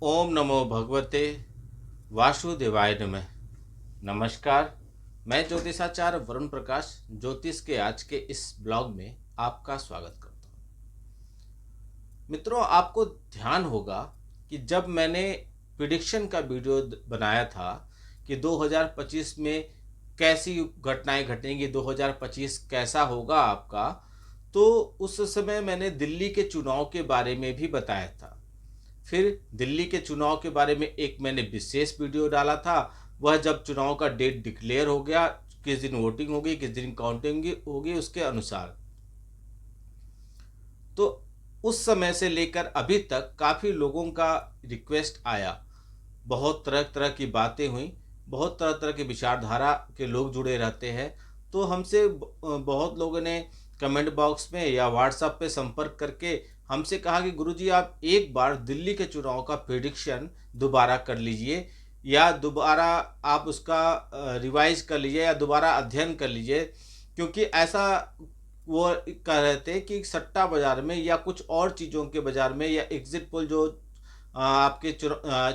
ओम नमो भगवते वासुदेवाय नमः। नमस्कार। मैं ज्योतिषाचार्य वरुण प्रकाश ज्योतिष के आज के इस ब्लॉग में आपका स्वागत करता हूँ। मित्रों, आपको ध्यान होगा कि जब मैंने प्रिडिक्शन का वीडियो बनाया था कि 2025 में कैसी घटनाएं घटेंगी, 2025 कैसा होगा आपका, तो उस समय मैंने दिल्ली के चुनाव के बारे में भी बताया था। फिर दिल्ली के चुनाव के बारे में एक मैंने विशेष वीडियो डाला था। वह जब चुनाव का डेट डिक्लेयर हो गया, किस दिन वोटिंग होगी, किस दिन काउंटिंग होगी, उसके अनुसार तो उस समय से लेकर अभी तक काफ़ी लोगों का रिक्वेस्ट आया। बहुत तरह तरह की बातें हुई, बहुत तरह तरह की विचारधारा के लोग जुड़े रहते हैं। तो हमसे बहुत लोगों ने कमेंट बॉक्स में या व्हाट्सएप पे संपर्क करके हमसे कहा कि गुरुजी आप एक बार दिल्ली के चुनाव का प्रेडिक्शन दोबारा कर लीजिए, या दोबारा आप उसका रिवाइज कर लीजिए, या दोबारा अध्ययन कर लीजिए। क्योंकि ऐसा वो कह रहे थे कि सट्टा बाजार में या कुछ और चीज़ों के बाजार में, या एग्जिट पोल जो आपके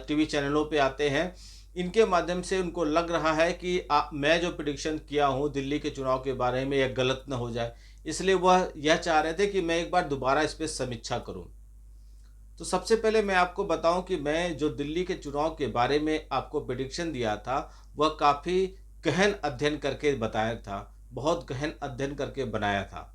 टीवी चैनलों पे आते हैं, इनके माध्यम से उनको लग रहा है कि मैं जो प्रिडिक्शन किया हूँ दिल्ली के चुनाव के बारे में यह गलत न हो जाए। इसलिए वह यह चाह रहे थे कि मैं एक बार दोबारा इस पर समीक्षा करूं। तो सबसे पहले मैं आपको बताऊं कि मैं जो दिल्ली के चुनाव के बारे में आपको प्रिडिक्शन दिया था, वह काफ़ी गहन अध्ययन करके बताया था, बहुत गहन अध्ययन करके बनाया था।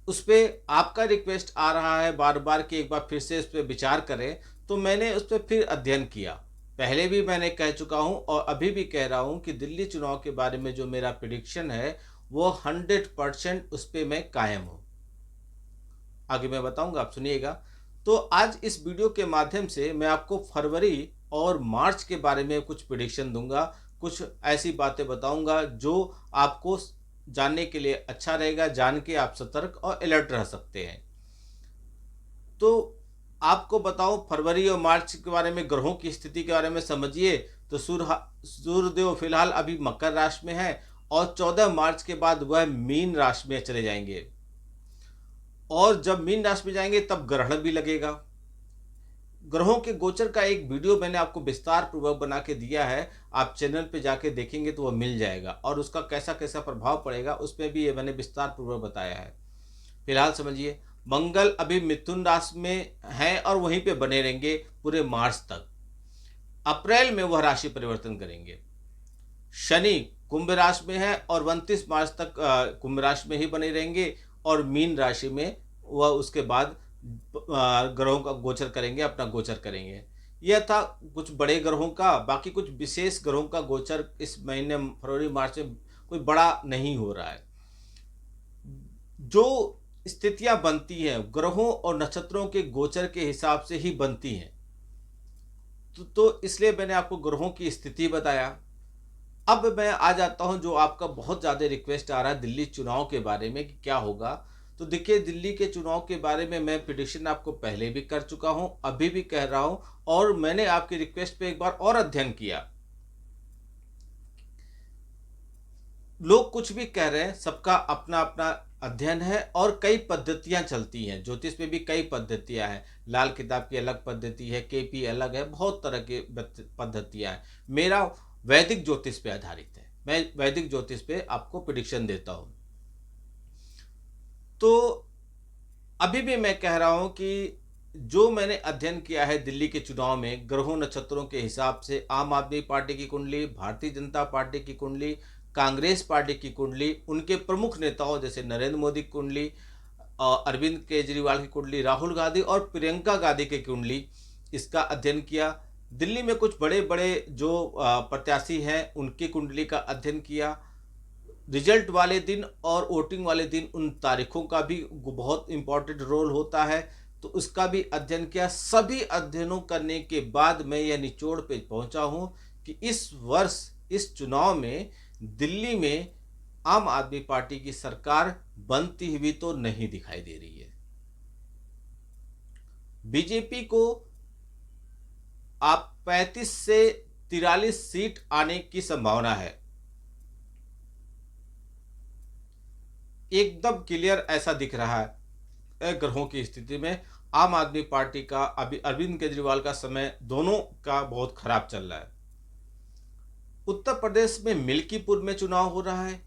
उस पर आपका रिक्वेस्ट आ रहा है बार बार कि एक बार फिर से इस पर विचार करें, तो मैंने उस पर फिर अध्ययन किया। पहले भी मैंने कह चुका हूं और अभी भी कह रहा हूं कि दिल्ली चुनाव के बारे में जो मेरा प्रिडिक्शन है वो 100% उस पर मैं कायम हूं। आगे मैं बताऊंगा, आप सुनिएगा। तो आज इस वीडियो के माध्यम से मैं आपको फरवरी और मार्च के बारे में कुछ प्रिडिक्शन दूंगा, कुछ ऐसी बातें बताऊंगा जो आपको जानने के लिए अच्छा रहेगा, जान के आप सतर्क और अलर्ट रह सकते हैं। तो आपको बताऊं, फरवरी और मार्च के बारे में ग्रहों की स्थिति के बारे में समझिए। तो सूर्यदेव फिलहाल अभी मकर राशि में है और 14 मार्च के बाद वह मीन राशि में चले जाएंगे। और जब मीन राशि में जाएंगे तब ग्रहण भी लगेगा। ग्रहों के गोचर का एक वीडियो मैंने आपको विस्तार पूर्वक बना के दिया है, आप चैनल पे जाके देखेंगे तो वह मिल जाएगा, और उसका कैसा कैसा प्रभाव पड़ेगा उसमें भी ये मैंने विस्तार पूर्वक बताया है। फिलहाल समझिए, मंगल अभी मिथुन राशि में है और वहीं पे बने रहेंगे पूरे मार्च तक। अप्रैल में वह राशि परिवर्तन करेंगे। शनि कुंभ राशि में है और 29 मार्च तक कुंभ राशि में ही बने रहेंगे, और मीन राशि में वह उसके बाद ग्रहों का गोचर करेंगे, अपना गोचर करेंगे। यह था कुछ बड़े ग्रहों का। बाकी कुछ विशेष ग्रहों का गोचर इस महीने फरवरी मार्च में कोई बड़ा नहीं हो रहा है। जो स्थितियां बनती हैं ग्रहों और नक्षत्रों के गोचर के हिसाब से ही बनती हैं। तो इसलिए मैंने आपको ग्रहों की स्थिति बताया। अब मैं आ जाता हूं, जो आपका बहुत ज़्यादा रिक्वेस्ट आ रहा है दिल्ली चुनाव के बारे में कि क्या होगा। तो देखिए, दिल्ली के चुनाव के बारे में मैं प्रिडिक्शन आपको पहले भी कर चुका हूं, अभी भी कह रहा हूं, और मैंने आपकी रिक्वेस्ट पे एक बार और अध्ययन किया। लोग कुछ भी कह रहे हैं, सबका अपना अपना अध्ययन है और कई पद्धतियां चलती हैं। ज्योतिष में भी कई पद्धतियां हैं। लाल किताब की अलग पद्धति है, केपी अलग है, बहुत तरह की पद्धतियां हैं। मेरा वैदिक ज्योतिष पे आधारित है। मैं वैदिक ज्योतिष पे आपको प्रिडिक्शन देता हूं। तो अभी भी मैं कह रहा हूं कि जो मैंने अध्ययन किया है दिल्ली के चुनाव में ग्रहों नक्षत्रों के हिसाब से, आम आदमी पार्टी की कुंडली, भारतीय जनता पार्टी की कुंडली, कांग्रेस पार्टी की कुंडली, उनके प्रमुख नेताओं जैसे नरेंद्र मोदी की कुंडली, अरविंद केजरीवाल की कुंडली, राहुल गांधी और प्रियंका गांधी की कुंडली, इसका अध्ययन किया। दिल्ली में कुछ बड़े बड़े जो प्रत्याशी हैं उनकी कुंडली का अध्ययन किया। रिजल्ट वाले दिन और वोटिंग वाले दिन उन तारीखों का भी बहुत इंपॉर्टेंट रोल होता है, तो उसका भी अध्ययन किया। सभी अध्ययनों करने के बाद मैं यह निचोड़ पे पहुंचा हूं कि इस वर्ष इस चुनाव में दिल्ली में आम आदमी पार्टी की सरकार बनती हुई तो नहीं दिखाई दे रही है। बीजेपी को आप 35 से 43 सीट आने की संभावना है, एकदम क्लियर ऐसा दिख रहा है ग्रहों की स्थिति में। आम आदमी पार्टी का, अभी अरविंद केजरीवाल का समय दोनों का बहुत खराब चल रहा है। उत्तर प्रदेश में मिल्कीपुर में चुनाव हो रहा है।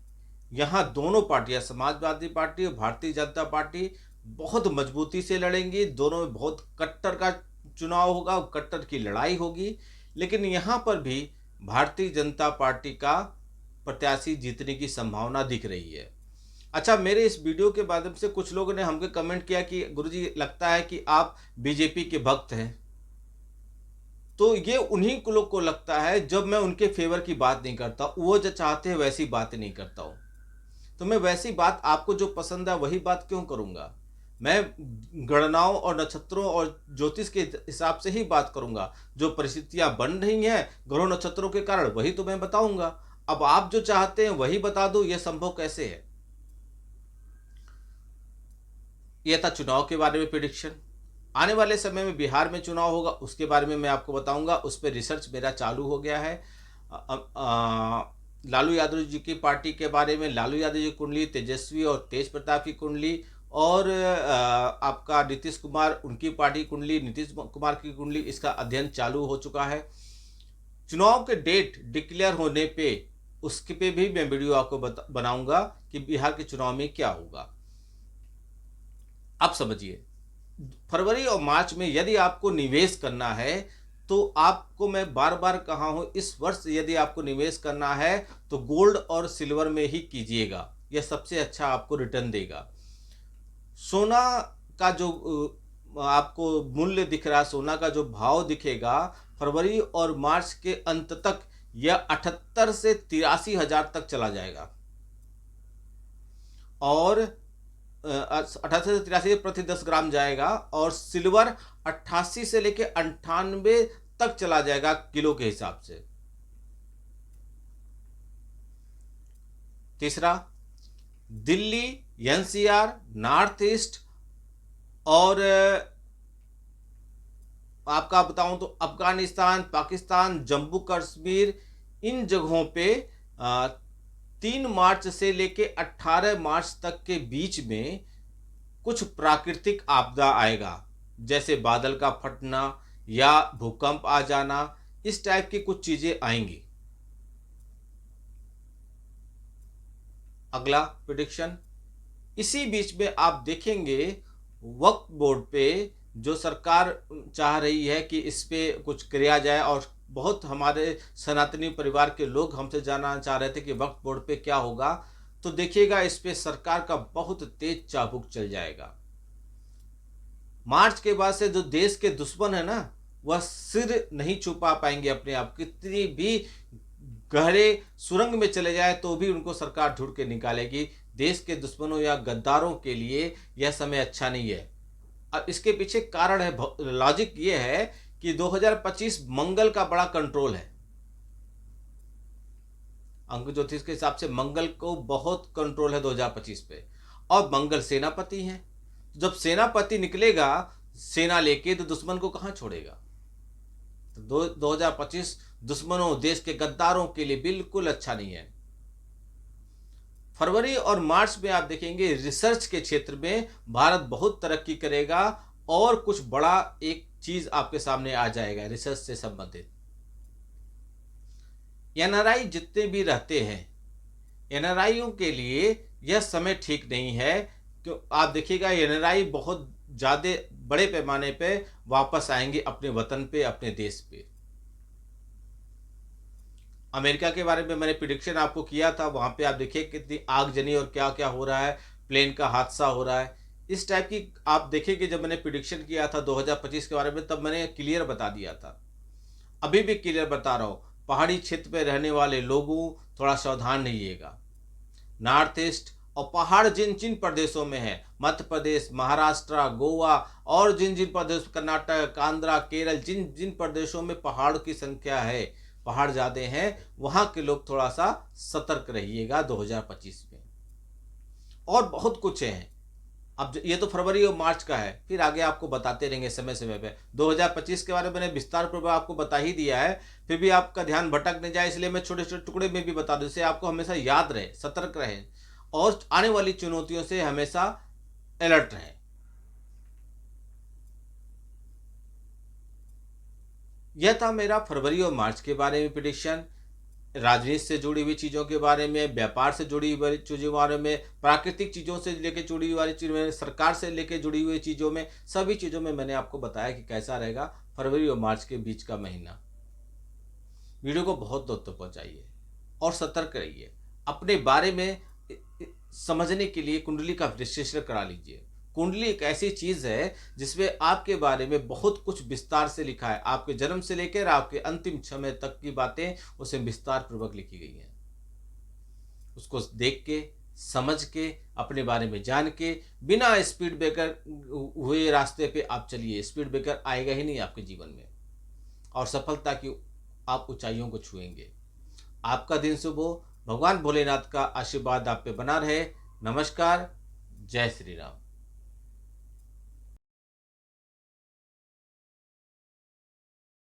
यहाँ दोनों पार्टियां, समाजवादी पार्टी और भारतीय जनता पार्टी, बहुत मजबूती से लड़ेंगी। दोनों में बहुत कट्टर का चुनाव होगा, कट्टर की लड़ाई होगी। लेकिन यहाँ पर भी भारतीय जनता पार्टी का प्रत्याशी जीतने की संभावना दिख रही है। अच्छा, मेरे इस वीडियो के माध्यम से कुछ लोगों ने हमको कमेंट किया कि गुरुजी लगता है कि आप बीजेपी के भक्त हैं। तो ये उन्हीं को लोग को लगता है जब मैं उनके फेवर की बात नहीं करता, वो जो चाहते हैं वैसी बात नहीं करता हूँ। तो मैं वैसी बात, आपको जो पसंद है वही बात क्यों करूँगा? मैं गणनाओं और नक्षत्रों और ज्योतिष के हिसाब से ही बात करूँगा। जो परिस्थितियाँ बन रही हैं ग्रह नक्षत्रों के कारण, वही तो मैं बताऊँगा। अब आप जो चाहते हैं वही बता दो, यह संभव कैसे है? यह था चुनाव के बारे में प्रिडिक्शन। आने वाले समय में बिहार में चुनाव होगा, उसके बारे में मैं आपको बताऊंगा। उस पर रिसर्च मेरा चालू हो गया है। लालू यादव जी की पार्टी के बारे में, लालू यादव जी की कुंडली, तेजस्वी और तेज प्रताप की कुंडली, और आपका नीतीश कुमार, उनकी पार्टी कुंडली, नीतीश कुमार की कुंडली, इसका अध्ययन चालू हो चुका है। चुनाव के डेट डिक्लेयर होने पे उसके पे भी मैं वीडियो आपको बनाऊंगा कि बिहार के चुनाव में क्या होगा। आप समझिए, फरवरी और मार्च में यदि आपको निवेश करना है, तो आपको मैं बार बार कहा हूं, इस वर्ष यदि आपको निवेश करना है तो गोल्ड और सिल्वर में ही कीजिएगा। यह सबसे अच्छा आपको रिटर्न देगा। सोना का जो आपको मूल्य दिख रहा है, सोना का जो भाव दिखेगा, फरवरी और मार्च के अंत तक यह 78 से 83 हजार तक चला जाएगा। और 88 से 83 प्रति 10 ग्राम जाएगा। और सिल्वर 88 से लेके 98 तक चला जाएगा किलो के हिसाब से। तीसरा, दिल्ली, एनसीआर, नॉर्थ ईस्ट और आपका बताऊं तो अफगानिस्तान, पाकिस्तान, जम्मू कश्मीर, इन जगहों पे 3 मार्च से लेके 18 मार्च तक के बीच में कुछ प्राकृतिक आपदा आएगा, जैसे बादल का फटना या भूकंप आ जाना, इस टाइप की कुछ चीजें आएंगी। अगला प्रेडिक्शन, इसी बीच में आप देखेंगे वक्फ बोर्ड पे जो सरकार चाह रही है कि इस पे कुछ किया जाए, और बहुत हमारे सनातनी परिवार के लोग हमसे जानना चाह रहे थे कि वक्फ बोर्ड पे क्या होगा। तो देखिएगा, इस पे सरकार का बहुत तेज चाबुक चल जाएगा। मार्च के बाद से जो देश के दुश्मन है ना, वह सिर नहीं छुपा पाएंगे अपने आप। कितनी भी गहरे सुरंग में चले जाए तो भी उनको सरकार ढूंढ के निकालेगी। देश के दुश्मनों या गद्दारों के लिए यह समय अच्छा नहीं है। अब इसके पीछे कारण है, लॉजिक ये है कि 2025 मंगल का बड़ा कंट्रोल है। अंक ज्योतिष के हिसाब से मंगल को बहुत कंट्रोल है 2025 पे, और मंगल सेनापति हैं। जब सेनापति निकलेगा सेना लेके, तो दुश्मन को कहां छोड़ेगा? तो 2025 दुश्मनों, देश के गद्दारों के लिए बिल्कुल अच्छा नहीं है। फरवरी और मार्च में आप देखेंगे रिसर्च के क्षेत्र में भारत बहुत तरक्की करेगा, और कुछ बड़ा एक चीज आपके सामने आ जाएगा रिसर्च से संबंधित। एनआरआई जितने भी रहते हैं, एनआरआईओं के लिए यह समय ठीक नहीं है। क्यों? आप देखिएगा एनआरआई बहुत ज्यादा बड़े पैमाने पे वापस आएंगे अपने वतन पे, अपने देश पे। अमेरिका के बारे में मैंने प्रिडिक्शन आपको किया था, वहां पे आप देखिए कितनी आगजनी और क्या क्या हो रहा है, प्लेन का हादसा हो रहा है, इस टाइप की आप देखेंगे। जब मैंने प्रिडिक्शन किया था 2025 के बारे में, तब मैंने क्लियर बता दिया था, अभी भी क्लियर बता रहा हूँ। पहाड़ी क्षेत्र में रहने वाले लोगों थोड़ा सावधान रहिएगा। नॉर्थ ईस्ट और पहाड़ जिन जिन प्रदेशों में है, मध्य प्रदेश, महाराष्ट्र, गोवा, और जिन जिन प्रदेश, कर्नाटक, आंध्रा, केरल, जिन जिन प्रदेशों में पहाड़ की संख्या है, पहाड़ ज्यादा हैं, वहां के लोग थोड़ा सा सतर्क रहिएगा 2025 में। और बहुत कुछ है। अब ये तो फरवरी और मार्च का है, फिर आगे आपको बताते रहेंगे समय समय पे। 2025 के बारे में मैंने विस्तार पूर्वक आपको बता ही दिया है, फिर भी आपका ध्यान भटक नहीं जाए इसलिए मैं छोटे छोटे टुकड़े में भी बता दूं, जिससे आपको हमेशा याद रहे, सतर्क रहे, और आने वाली चुनौतियों से हमेशा अलर्ट रहे। यह था मेरा फरवरी और मार्च के बारे में प्रिडिक्शन। राजनीति से जुड़ी हुई चीज़ों के बारे में, व्यापार से जुड़ी हुई चीज़ों के बारे में, प्राकृतिक चीज़ों से लेकर जुड़ी हुई चीज़ों में, सरकार से लेकर जुड़ी हुई चीज़ों में, सभी चीज़ों में मैंने आपको बताया कि कैसा रहेगा फरवरी और मार्च के बीच का महीना। वीडियो को बहुत दूर तक पहुंचाइए और सतर्क रहिए। अपने बारे में समझने के लिए कुंडली का विश्लेषण करा लीजिए। कुंडली एक ऐसी चीज है जिसमें आपके बारे में बहुत कुछ विस्तार से लिखा है। आपके जन्म से लेकर आपके अंतिम समय तक की बातें उसमें विस्तार पूर्वक लिखी गई हैं। उसको देख के, समझ के, अपने बारे में जान के, बिना स्पीड ब्रेकर हुए रास्ते पे आप चलिए। स्पीड ब्रेकर आएगा ही नहीं आपके जीवन में, और सफलता की आप ऊंचाइयों को छुएंगे। आपका दिन शुभ हो। भगवान भोलेनाथ का आशीर्वाद आप पे बना रहे। नमस्कार। जय श्री राम।